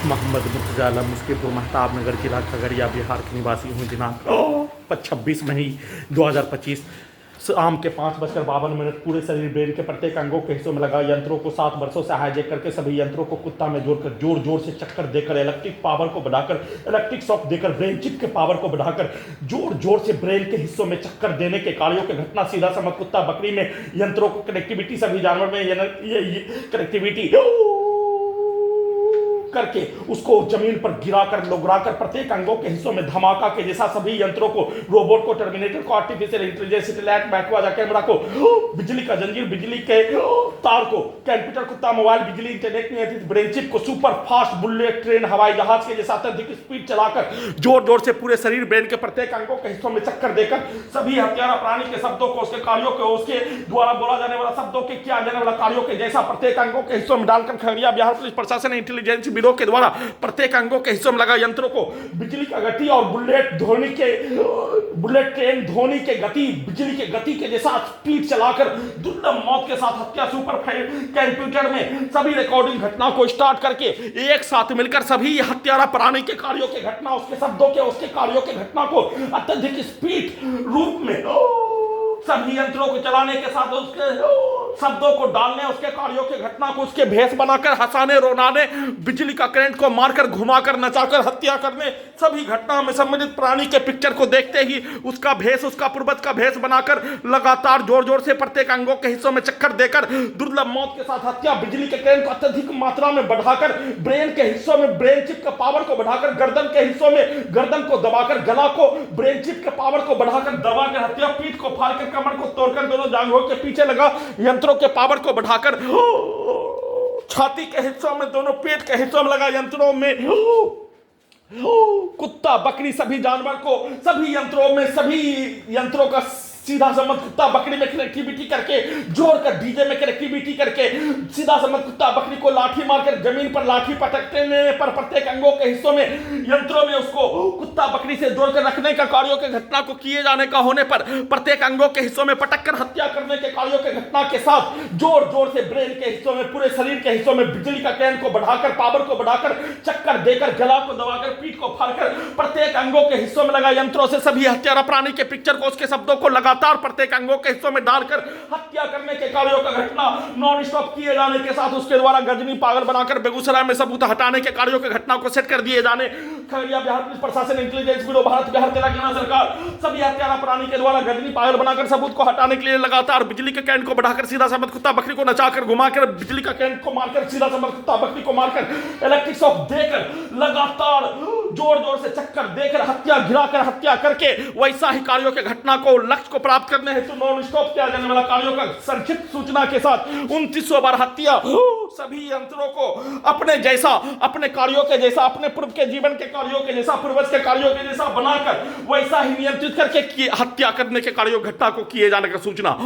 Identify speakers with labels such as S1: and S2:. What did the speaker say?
S1: मोहम्मद मुर्तजा आलम मुस्किपुर महताब नगर जिला खगड़िया बिहार के निवासी हूँ। दिनांक 26 मई 2025 शाम के 5:52 पूरे शरीर ब्रेन के प्रत्येक अंगों के हिस्सों में लगा यंत्रों को 7 वर्षों से हाईजैक करके सभी यंत्रों को कुत्ता में जोड़कर जोर जोर से चक्कर देकर इलेक्ट्रिक पावर को बढ़ाकर इलेक्ट्रिक शॉक देकर ब्रेन चिप के पावर को बढ़ाकर जोर जोर से ब्रेन के हिस्सों में चक्कर देने के कार्यों की घटना सीधा समझ कुत्ता बकरी में यंत्रों को कनेक्टिविटी सभी जानवर में कनेक्टिविटी करके उसको जमीन पर गिराकर लोगराकर प्रत्येक अंगों के हिस्सों में धमाका के जैसा सभी यंत्रों को रोबोट को टर्मिनेटर को आर्टिफिशियल इंटेलिजेंस सैटेलाइट बैकवाजा कैमरा को बिजली का जंजीर बिजली के तार को कंप्यूटर कुत्ता मोबाइल बिजली इंटरनेट नियंत्रित ब्रेन चिप को सुपर फास्ट बुलेट ट्रेन हवाई जहाज के जैसा अत्यधिक स्पीड चलाकर जोर जोर से पूरे शरीर ब्रेन के प्रत्येक अंगों के हिस्सों में चक्कर देकर सभी हत्यारा प्राणी के शब्दों को उसके कार्यों को उसके द्वारा बोला जाने वाला शब्दों के किया जाने वाला कार्यों के जैसा प्रत्येक अंगों के हिस्सों में डालकर खगड़िया बिहार पुलिस प्रशासन इंटेलिजेंस ब्यूरो के द्वारा प्रत्येक अंगों के हिस्सों में लगा यंत्रों को बिजली का गति और बुलेट ट्रेन ध्वनि के गति बिजली के गति के जैसा स्पीड चलाकर दुर्लभ मौत के साथ हत्या सुपर कंप्यूटर में सभी रिकॉर्डिंग घटना को स्टार्ट करके एक साथ मिलकर सभी हत्यारा प्राणी के कार्यों के घटना उसके शब्दों के उसके कार्यों के घटना को अत्यधिक स्पीड रूप में सभी यंत्रों को चलाने के साथ उसके शब्दों को डालने उसके कार्यों के घटना को उसके भेष बनाकर हंसाने रोनाने बिजली का करंट को मारकर घुमाकर नचाकर हत्या करने सभी घटना में संबंधित प्राणी के पिक्चर को देखते ही उसका भेष उसका पूर्वज का भेष बनाकर लगातार जोर जोर से प्रत्येक अंगों के हिस्सों में चक्कर देकर दुर्लभ मौत के साथ हत्या बिजली के करंट को अत्यधिक मात्रा में बढ़ाकर ब्रेन के हिस्सों में ब्रेन चिप का पावर को बढ़ाकर गर्दन के हिस्सों में गर्दन को दबाकर गला को ब्रेन चिप के पावर को बढ़ाकर दबाकर हत्या पीठ को फाड़कर कमर को तोड़कर दोनों जांघों के पीछे लगा यंत्रों के पावर को बढ़ाकर छाती के हिस्सों में दोनों पेट के हिस्सों में लगा यंत्रों में कुत्ता बकरी सभी जानवर को सभी यंत्रों का सीधा समझ कुत्ता बकरी में कनेक्टिविटी करके जोड़कर डीजे में कनेक्टिविटी करके सीधा समझ कुत्ता बकरी को लाठी मारकर जमीन पर लाठी पटकने पर प्रत्येक अंगों के हिस्सों में यंत्रों में उसको कुत्ता बकरी से जोड़कर रखने का कार्यों के घटना को किए जाने का होने पर प्रत्येक अंगों के हिस्सों में पटककर हत्या करने के कार्यों के घटना के साथ जोर जोर से ब्रेन के हिस्सों में पूरे शरीर के हिस्सों में बिजली का करंट को बढ़ाकर पावर को बढ़ाकर चक्कर देकर गला को दबाकर पीठ को फाड़कर प्रत्येक अंगों के हिस्सों में लगा यंत्रों से सभी हत्यारा प्राणी के पिक्चर को उसके शब्दों को लगातार प्रत्येक अंगों के हिस्सों में डालकर हत्या करने के कार्यों का घटना नॉन स्टॉप किए जाने के साथ उसके द्वारा गजनी पागल बनाकर बेगूसराय में सबूत हटाने के कार्यों की घटना को सेट कर दिए जाने खगड़िया बिहार पुलिस प्रशासन इंटेलिजेंस ब्यूरो भारत बिहार तेलंगाना सरकार सभी हत्यारा प्राणी के द्वारा गजनी पागल बनाकर सबूत को हटाने के लिए लगातार बिजली के करंट को बढ़ाकर सीधा समझ कुत्ता बकरी को नचाकर घुमाकर बिजली का करंट को मारकर सीधा समझ कुत्ता बकरी को मारकर इलेक्ट्रिक शॉक देकर लगातार जोर जोर से चक्कर देकर हत्या गिराकर हत्या करके वैसा ही कार्यों के घटना को लक्ष्य को प्राप्त करने हेतु नॉन स्टॉप किया जाने वाला कार्यों का संक्षिप्त सूचना के साथ 2900 बार हत्या सभी यंत्रों को अपने जैसा अपने कार्यों के जैसा अपने पूर्व के जीवन के कार्यों के जैसा पूर्वज के कार्यों के जैसा बनाकर वैसा ही नियंत्रित करके हत्या करने के कार्यों घटना को किए जाने का सूचना